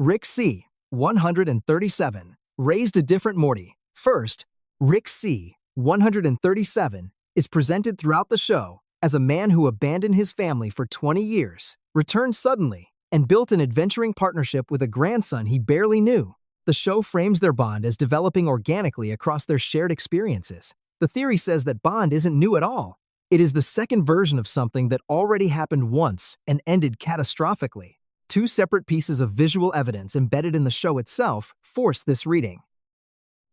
Rick C. 137 raised a different Morty. First, Rick C. 137 is presented throughout the show as a man who abandoned his family for 20 years, returned suddenly, and built an adventuring partnership with a grandson he barely knew. The show frames their bond as developing organically across their shared experiences. The theory says that bond isn't new at all. It is the second version of something that already happened once and ended catastrophically. Two separate pieces of visual evidence embedded in the show itself force this reading.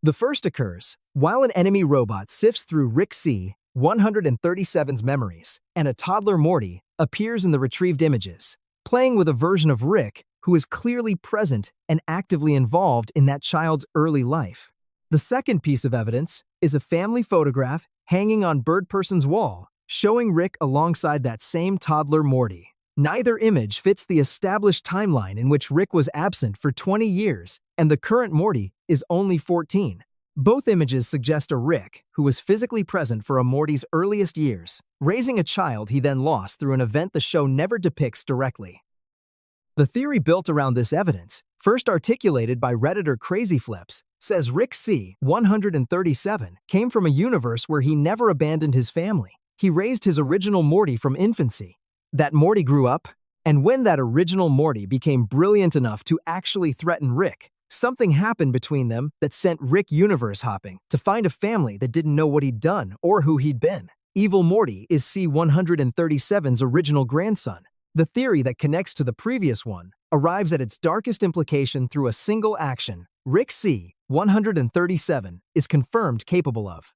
The first occurs while an enemy robot sifts through Rick C. 137's memories, and a toddler Morty appears in the retrieved images, playing with a version of Rick who is clearly present and actively involved in that child's early life. The second piece of evidence is a family photograph hanging on Bird Person's wall, showing Rick alongside that same toddler Morty. Neither image fits the established timeline in which Rick was absent for 20 years and the current Morty is only 14. Both images suggest a Rick who was physically present for a Morty's earliest years, raising a child he then lost through an event the show never depicts directly. The theory built around this evidence, first articulated by Redditor CrazyFlips, says Rick C. 137 came from a universe where he never abandoned his family. He raised his original Morty from infancy. That Morty grew up, and when that original Morty became brilliant enough to actually threaten Rick, something happened between them that sent Rick universe hopping to find a family that didn't know what he'd done or who he'd been. Evil Morty is C-137's original grandson. The theory that connects to the previous one arrives at its darkest implication through a single action Rick C-137 is confirmed capable of.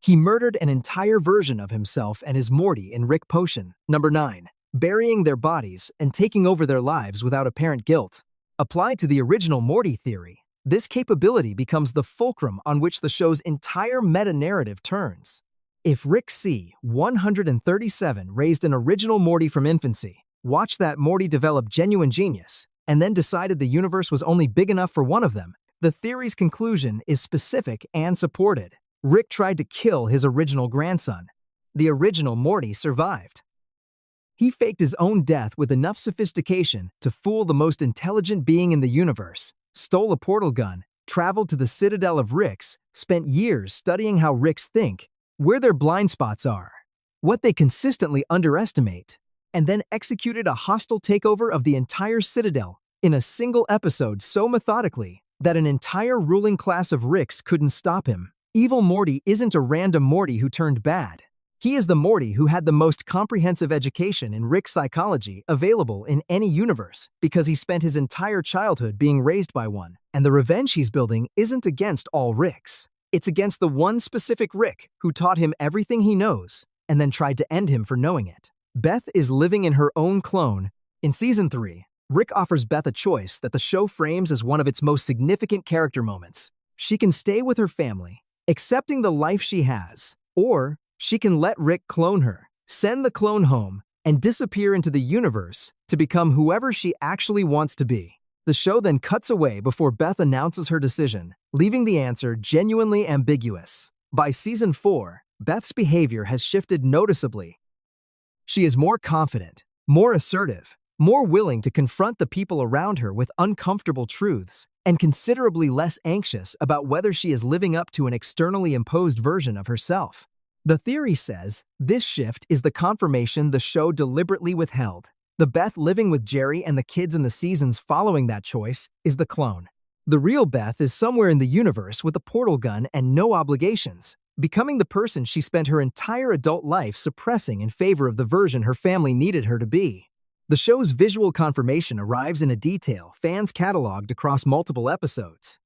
He murdered an entire version of himself and his Morty in Rick Potion. Number 9. Burying their bodies and taking over their lives without apparent guilt. Applied to the original Morty theory, this capability becomes the fulcrum on which the show's entire meta-narrative turns. If Rick C-137 raised an original Morty from infancy, watched that Morty develop genuine genius, and then decided the universe was only big enough for one of them, the theory's conclusion is specific and supported. Rick tried to kill his original grandson. The original Morty survived. He faked his own death with enough sophistication to fool the most intelligent being in the universe, stole a portal gun, traveled to the citadel of Ricks, spent years studying how Ricks think, where their blind spots are, what they consistently underestimate, and then executed a hostile takeover of the entire citadel in a single episode so methodically that an entire ruling class of Ricks couldn't stop him. Evil Morty isn't a random Morty who turned bad. He is the Morty who had the most comprehensive education in Rick psychology available in any universe because he spent his entire childhood being raised by one, and the revenge he's building isn't against all Ricks. It's against the one specific Rick who taught him everything he knows and then tried to end him for knowing it. Beth is living in her own clone. In Season 3, Rick offers Beth a choice that the show frames as one of its most significant character moments. She can stay with her family, accepting the life she has, or she can let Rick clone her, send the clone home, and disappear into the universe to become whoever she actually wants to be. The show then cuts away before Beth announces her decision, leaving the answer genuinely ambiguous. By Season 4, Beth's behavior has shifted noticeably. She is more confident, more assertive, more willing to confront the people around her with uncomfortable truths, and considerably less anxious about whether she is living up to an externally imposed version of herself. The theory says this shift is the confirmation the show deliberately withheld. The Beth living with Jerry and the kids in the seasons following that choice is the clone. The real Beth is somewhere in the universe with a portal gun and no obligations, becoming the person she spent her entire adult life suppressing in favor of the version her family needed her to be. The show's visual confirmation arrives in a detail fans cataloged across multiple episodes.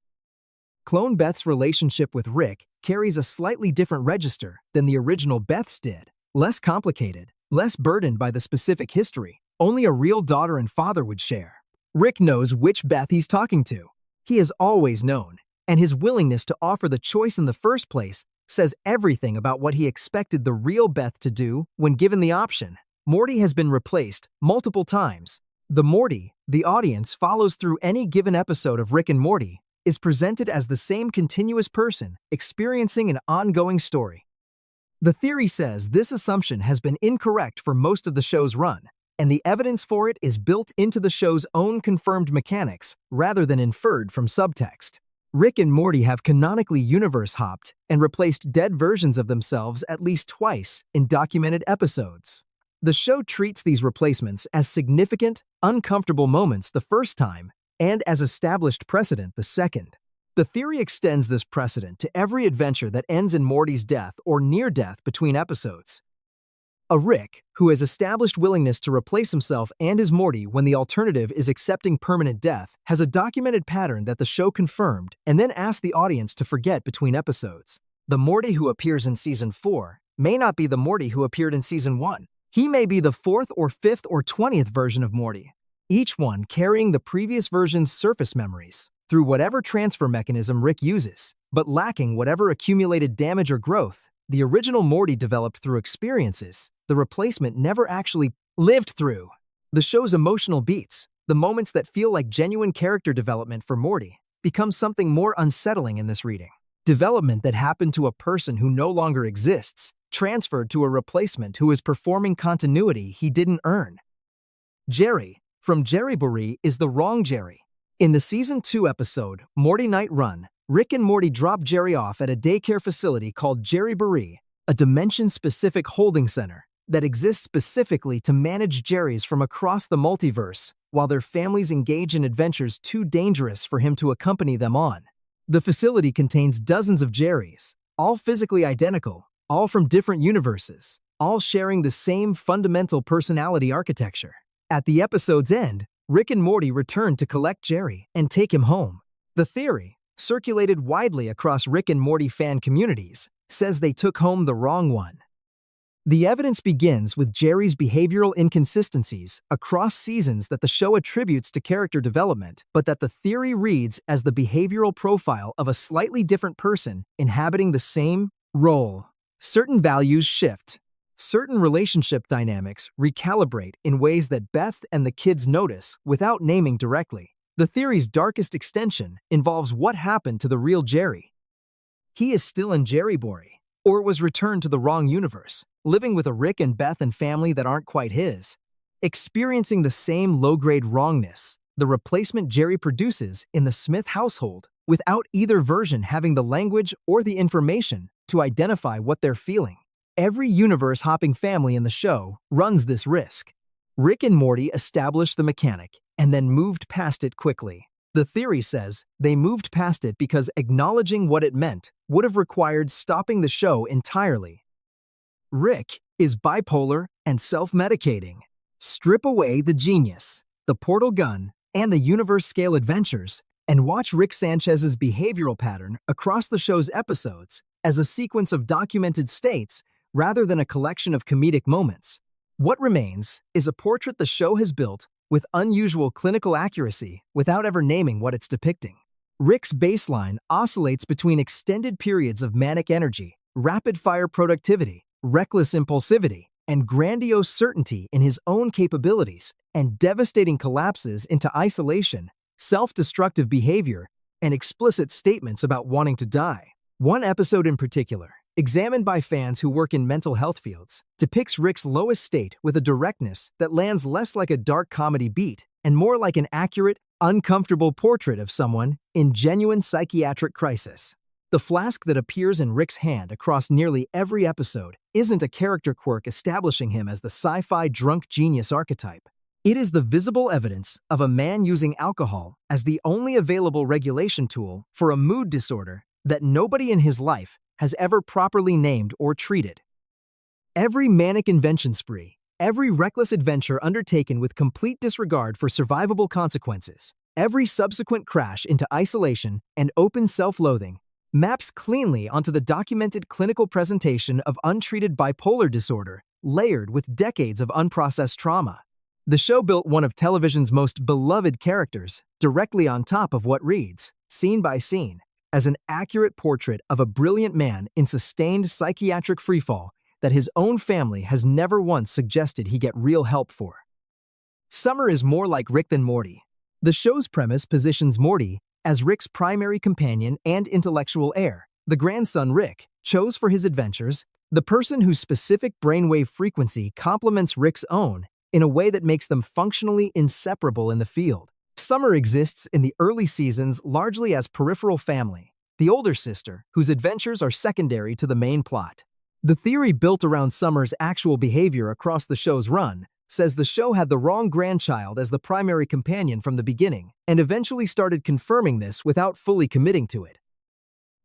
Clone Beth's relationship with Rick carries a slightly different register than the original Beth's did. Less complicated, less burdened by the specific history only a real daughter and father would share. Rick knows which Beth he's talking to. He has always known, and his willingness to offer the choice in the first place says everything about what he expected the real Beth to do when given the option. Morty has been replaced multiple times. The Morty the audience follows through any given episode of Rick and Morty is presented as the same continuous person experiencing an ongoing story. The theory says this assumption has been incorrect for most of the show's run. and the evidence for it is built into the show's own confirmed mechanics rather than inferred from subtext. Rick and Morty have canonically universe hopped and replaced dead versions of themselves at least twice in documented episodes. The show treats these replacements as significant, uncomfortable moments the first time and as established precedent the second. The theory extends this precedent to every adventure that ends in Morty's death or near death between episodes. A Rick, who has established willingness to replace himself and his Morty when the alternative is accepting permanent death, has a documented pattern that the show confirmed and then asked the audience to forget between episodes. The Morty who appears in Season 4 may not be the Morty who appeared in Season 1. He may be the 4th or 5th or 20th version of Morty, each one carrying the previous version's surface memories through whatever transfer mechanism Rick uses, but lacking whatever accumulated damage or growth the original Morty developed through experiences the replacement never actually lived through. The show's emotional beats, the moments that feel like genuine character development for Morty, become something more unsettling in this reading. Development that happened to a person who no longer exists, transferred to a replacement who is performing continuity he didn't earn. Jerry, from Jerry Bury, is the wrong Jerry. In the Season 2 episode, Morty Night Run, Rick and Morty drop Jerry off at a daycare facility called Jerry Bury, a dimension-specific holding center that exists specifically to manage Jerrys from across the multiverse while their families engage in adventures too dangerous for him to accompany them on. The facility contains dozens of Jerrys, all physically identical, all from different universes, all sharing the same fundamental personality architecture. At the episode's end, Rick and Morty return to collect Jerry and take him home. The theory, circulated widely across Rick and Morty fan communities, says they took home the wrong one. The evidence begins with Jerry's behavioral inconsistencies across seasons that the show attributes to character development, but that the theory reads as the behavioral profile of a slightly different person inhabiting the same role. Certain values shift. Certain relationship dynamics recalibrate in ways that Beth and the kids notice without naming directly. The theory's darkest extension involves what happened to the real Jerry. He is still in Jerry Bury, or was returned to the wrong universe, living with a Rick and Beth and family that aren't quite his, experiencing the same low-grade wrongness the replacement Jerry produces in the Smith household without either version having the language or the information to identify what they're feeling. Every universe-hopping family in the show runs this risk. Rick and Morty established the mechanic and then moved past it quickly. The theory says they moved past it because acknowledging what it meant would have required stopping the show entirely. Rick is bipolar and self-medicating. Strip away the genius, the portal gun, and the universe-scale adventures, and watch Rick Sanchez's behavioral pattern across the show's episodes as a sequence of documented states rather than a collection of comedic moments. What remains is a portrait the show has built with unusual clinical accuracy without ever naming what it's depicting. Rick's baseline oscillates between extended periods of manic energy, rapid-fire productivity, reckless impulsivity, and grandiose certainty in his own capabilities, and devastating collapses into isolation, self-destructive behavior, and explicit statements about wanting to die. One episode in particular, examined by fans who work in mental health fields, depicts Rick's lowest state with a directness that lands less like a dark comedy beat and more like an accurate, uncomfortable portrait of someone in genuine psychiatric crisis. The flask that appears in Rick's hand across nearly every episode isn't a character quirk establishing him as the sci-fi drunk genius archetype. It is the visible evidence of a man using alcohol as the only available regulation tool for a mood disorder that nobody in his life has ever properly named or treated. Every manic invention spree, every reckless adventure undertaken with complete disregard for survivable consequences, every subsequent crash into isolation and open self-loathing maps cleanly onto the documented clinical presentation of untreated bipolar disorder layered with decades of unprocessed trauma. The show built one of television's most beloved characters directly on top of what reads, scene by scene, as an accurate portrait of a brilliant man in sustained psychiatric freefall that his own family has never once suggested he get real help for. Summer is more like Rick than Morty. The show's premise positions Morty as Rick's primary companion and intellectual heir, the grandson Rick chose for his adventures, the person whose specific brainwave frequency complements Rick's own in a way that makes them functionally inseparable in the field. Summer exists in the early seasons largely as peripheral family, the older sister, whose adventures are secondary to the main plot. The theory built around Summer's actual behavior across the show's run says the show had the wrong grandchild as the primary companion from the beginning, and eventually started confirming this without fully committing to it.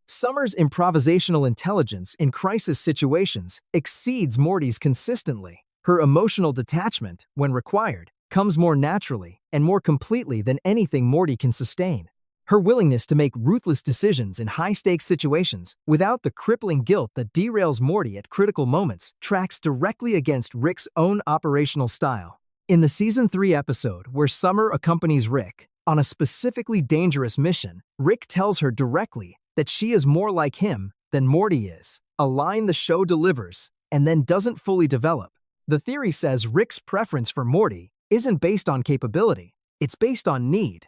Summer's improvisational intelligence in crisis situations exceeds Morty's consistently. Her emotional detachment, when required, comes more naturally and more completely than anything Morty can sustain. Her willingness to make ruthless decisions in high-stakes situations without the crippling guilt that derails Morty at critical moments tracks directly against Rick's own operational style. In the Season 3 episode where Summer accompanies Rick on a specifically dangerous mission, Rick tells her directly that she is more like him than Morty is, a line the show delivers and then doesn't fully develop. The theory says Rick's preference for Morty isn't based on capability, it's based on need.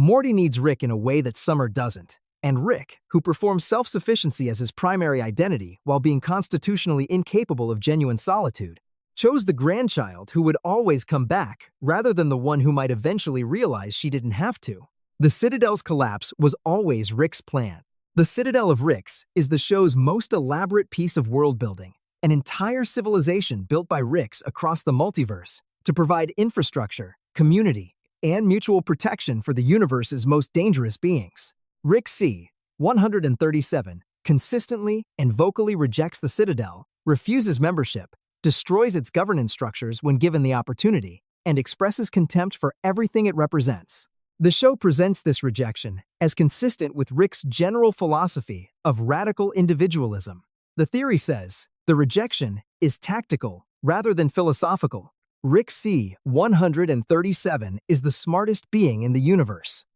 Morty needs Rick in a way that Summer doesn't, and Rick, who performs self-sufficiency as his primary identity while being constitutionally incapable of genuine solitude, chose the grandchild who would always come back rather than the one who might eventually realize she didn't have to. The Citadel's collapse was always Rick's plan. The Citadel of Ricks is the show's most elaborate piece of world-building, an entire civilization built by Ricks across the multiverse to provide infrastructure, community, and mutual protection for the universe's most dangerous beings. Rick C. 137 consistently and vocally rejects the Citadel, refuses membership, destroys its governance structures when given the opportunity, and expresses contempt for everything it represents. The show presents this rejection as consistent with Rick's general philosophy of radical individualism. The theory says the rejection is tactical rather than philosophical. Rick C. 137 is the smartest being in the universe.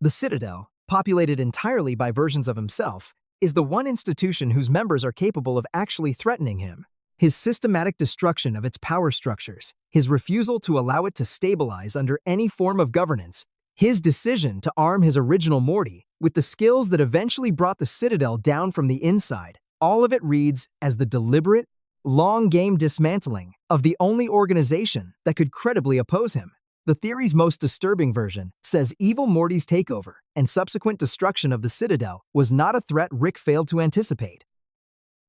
The Citadel, populated entirely by versions of himself, is the one institution whose members are capable of actually threatening him. His systematic destruction of its power structures, his refusal to allow it to stabilize under any form of governance, his decision to arm his original Morty with the skills that eventually brought the Citadel down from the inside, all of it reads as the deliberate, long-game dismantling of the only organization that could credibly oppose him. The theory's most disturbing version says evil Morty's takeover and subsequent destruction of the Citadel was not a threat Rick failed to anticipate.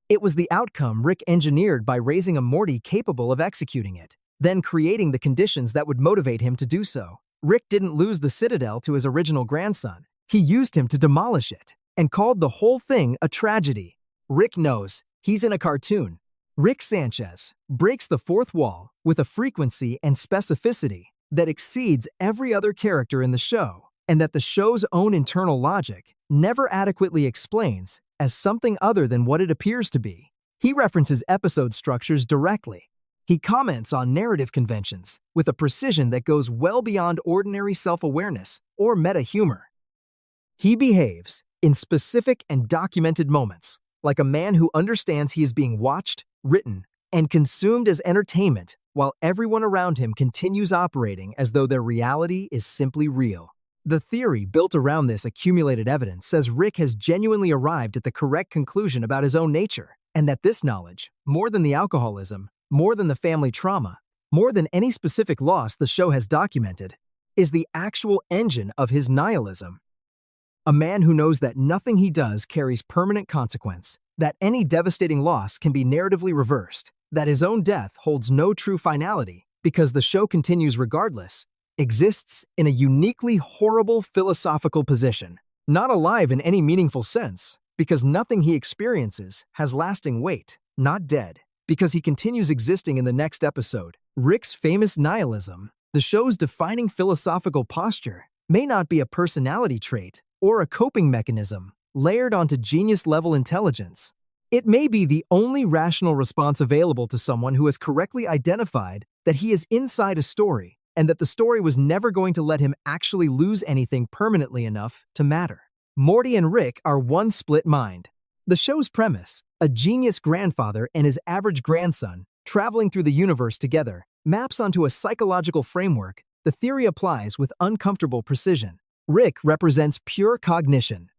It was the outcome Rick engineered by raising a Morty capable of executing it, then creating the conditions that would motivate him to do so. Rick didn't lose the Citadel to his original grandson. He used him to demolish it and called the whole thing a tragedy. Rick knows he's in a cartoon. Rick Sanchez breaks the fourth wall with a frequency and specificity that exceeds every other character in the show, and that the show's own internal logic never adequately explains as something other than what it appears to be. He references episode structures directly. He comments on narrative conventions with a precision that goes well beyond ordinary self-awareness or meta-humor. He behaves in specific and documented moments like a man who understands he is being watched, written, and consumed as entertainment while everyone around him continues operating as though their reality is simply real. The theory built around this accumulated evidence says Rick has genuinely arrived at the correct conclusion about his own nature, and that this knowledge, more than the alcoholism, more than the family trauma, more than any specific loss the show has documented, is the actual engine of his nihilism. A man who knows that nothing he does carries permanent consequence, that any devastating loss can be narratively reversed, that his own death holds no true finality because the show continues regardless, exists in a uniquely horrible philosophical position, not alive in any meaningful sense, because nothing he experiences has lasting weight, not dead, because he continues existing in the next episode. Rick's famous nihilism, the show's defining philosophical posture, may not be a personality trait or a coping mechanism layered onto genius-level intelligence. It may be the only rational response available to someone who has correctly identified that he is inside a story and that the story was never going to let him actually lose anything permanently enough to matter. Morty and Rick are one split mind. The show's premise, a genius grandfather and his average grandson traveling through the universe together, maps onto a psychological framework the theory applies with uncomfortable precision. Rick represents pure cognition.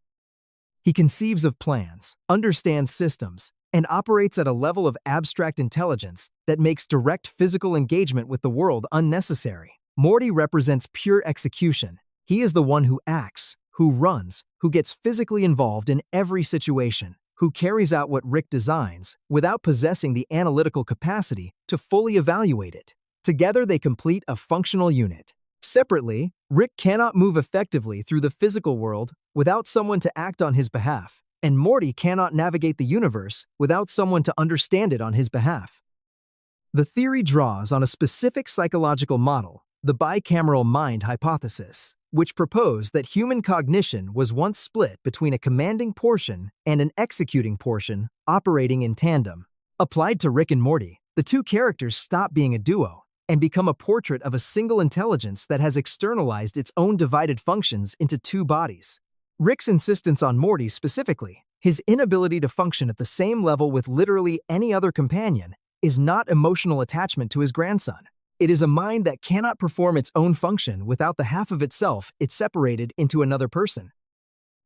He conceives of plans, understands systems, and operates at a level of abstract intelligence that makes direct physical engagement with the world unnecessary. Morty represents pure execution. He is the one who acts, who runs, who gets physically involved in every situation, who carries out what Rick designs without possessing the analytical capacity to fully evaluate it. Together they complete a functional unit. Separately, Rick cannot move effectively through the physical world without someone to act on his behalf, and Morty cannot navigate the universe without someone to understand it on his behalf. The theory draws on a specific psychological model, the bicameral mind hypothesis, which proposed that human cognition was once split between a commanding portion and an executing portion operating in tandem. Applied to Rick and Morty, the two characters stop being a duo and become a portrait of a single intelligence that has externalized its own divided functions into two bodies. Rick's insistence on Morty specifically, his inability to function at the same level with literally any other companion, is not emotional attachment to his grandson. It is a mind that cannot perform its own function without the half of itself it separated into another person.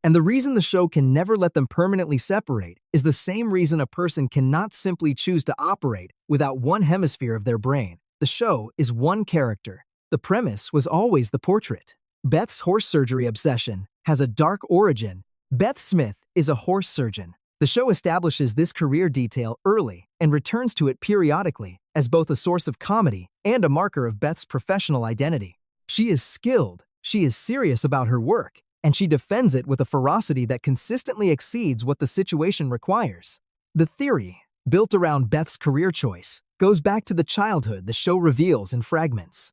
And the reason the show can never let them permanently separate is the same reason a person cannot simply choose to operate without one hemisphere of their brain. The show is one character. The premise was always the portrait. Beth's horse surgery obsession has a dark origin. Beth Smith is a horse surgeon. The show establishes this career detail early and returns to it periodically as both a source of comedy and a marker of Beth's professional identity. She is skilled, she is serious about her work, and she defends it with a ferocity that consistently exceeds what the situation requires. The theory, built around Beth's career choice, goes back to the childhood the show reveals in fragments.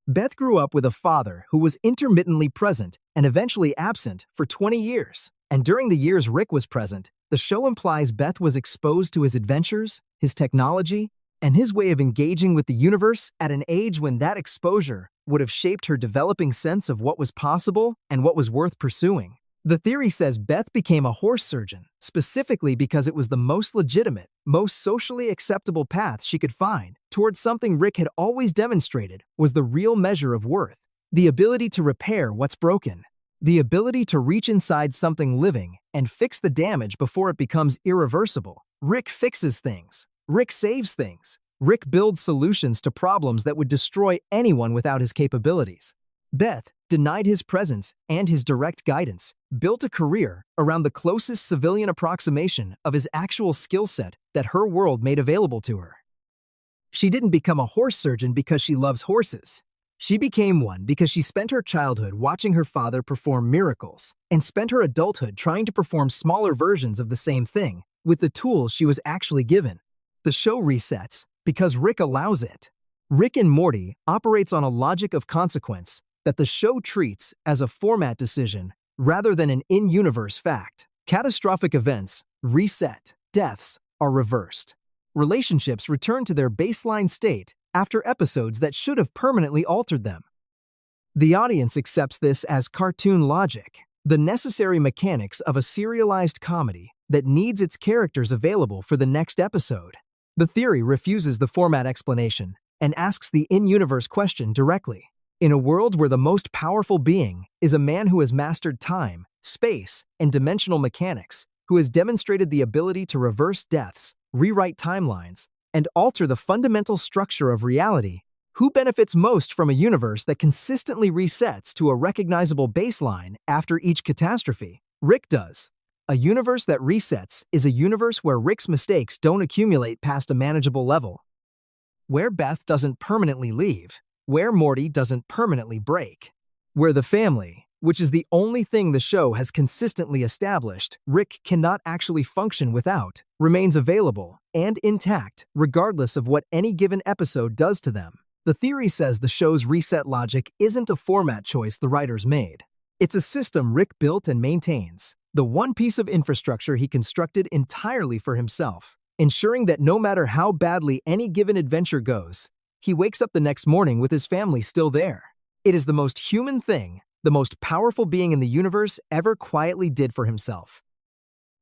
Beth grew up with a father who was intermittently present and eventually absent for 20 years. And during the years Rick was present, the show implies Beth was exposed to his adventures, his technology, and his way of engaging with the universe at an age when that exposure would have shaped her developing sense of what was possible and what was worth pursuing. The theory says Beth became a horse surgeon specifically because it was the most legitimate, most socially acceptable path she could find towards something Rick had always demonstrated was the real measure of worth: the ability to repair what's broken, the ability to reach inside something living and fix the damage before it becomes irreversible. Rick fixes things. Rick saves things. Rick builds solutions to problems that would destroy anyone without his capabilities. Beth, denied his presence and his direct guidance, built a career around the closest civilian approximation of his actual skill set that her world made available to her. She didn't become a horse surgeon because she loves horses. She became one because she spent her childhood watching her father perform miracles and spent her adulthood trying to perform smaller versions of the same thing with the tools she was actually given. The show resets because Rick allows it. Rick and Morty operates on a logic of consequence that the show treats as a format decision rather than an in-universe fact. Catastrophic events reset. Deaths are reversed. Relationships return to their baseline state after episodes that should have permanently altered them. The audience accepts this as cartoon logic, the necessary mechanics of a serialized comedy that needs its characters available for the next episode. The theory refuses the format explanation and asks the in-universe question directly. In a world where the most powerful being is a man who has mastered time, space, and dimensional mechanics, who has demonstrated the ability to reverse deaths, rewrite timelines, and alter the fundamental structure of reality, who benefits most from a universe that consistently resets to a recognizable baseline after each catastrophe? Rick does. A universe that resets is a universe where Rick's mistakes don't accumulate past a manageable level, where Beth doesn't permanently leave, where Morty doesn't permanently break, where the family, which is the only thing the show has consistently established Rick cannot actually function without, remains available and intact regardless of what any given episode does to them. The theory says the show's reset logic isn't a format choice the writers made. It's a system Rick built and maintains, the one piece of infrastructure he constructed entirely for himself, ensuring that no matter how badly any given adventure goes, he wakes up the next morning with his family still there. It is the most human thing the most powerful being in the universe ever quietly did for himself.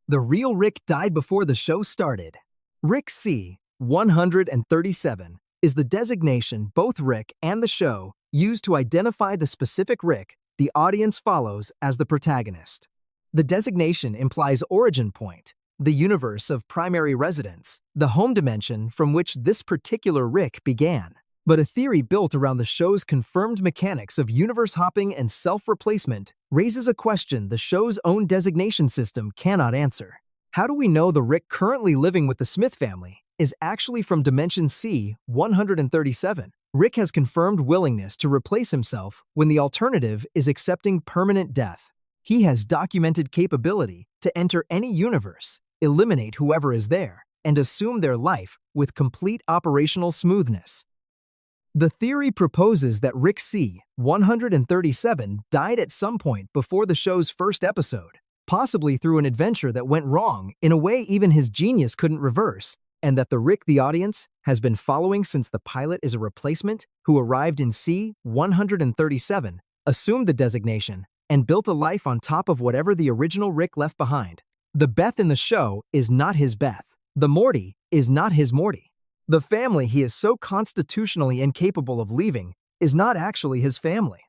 The real Rick died before the show started. Rick C-137 is the designation both Rick and the show use to identify the specific Rick the audience follows as the protagonist. The designation implies origin point, the universe of primary residence, the home dimension from which this particular Rick began. But a theory built around the show's confirmed mechanics of universe hopping and self-replacement raises a question the show's own designation system cannot answer. How do we know the Rick currently living with the Smith family is actually from Dimension C-137? Rick has confirmed willingness to replace himself when the alternative is accepting permanent death. He has documented capability to enter any universe, eliminate whoever is there, and assume their life with complete operational smoothness. The theory proposes that Rick C-137 died at some point before the show's first episode, possibly through an adventure that went wrong in a way even his genius couldn't reverse, and that the Rick the audience has been following since the pilot is a replacement who arrived in C-137, assumed the designation, and built a life on top of whatever the original Rick left behind. The Beth in the show is not his Beth. The Morty is not his Morty. The family he is so constitutionally incapable of leaving is not actually his family.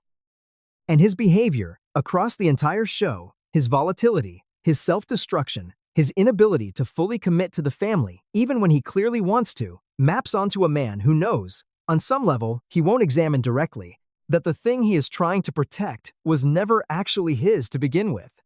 And his behavior, across the entire show, his volatility, his self-destruction, his inability to fully commit to the family, even when he clearly wants to, maps onto a man who knows, on some level he won't examine directly, that the thing he is trying to protect was never actually his to begin with.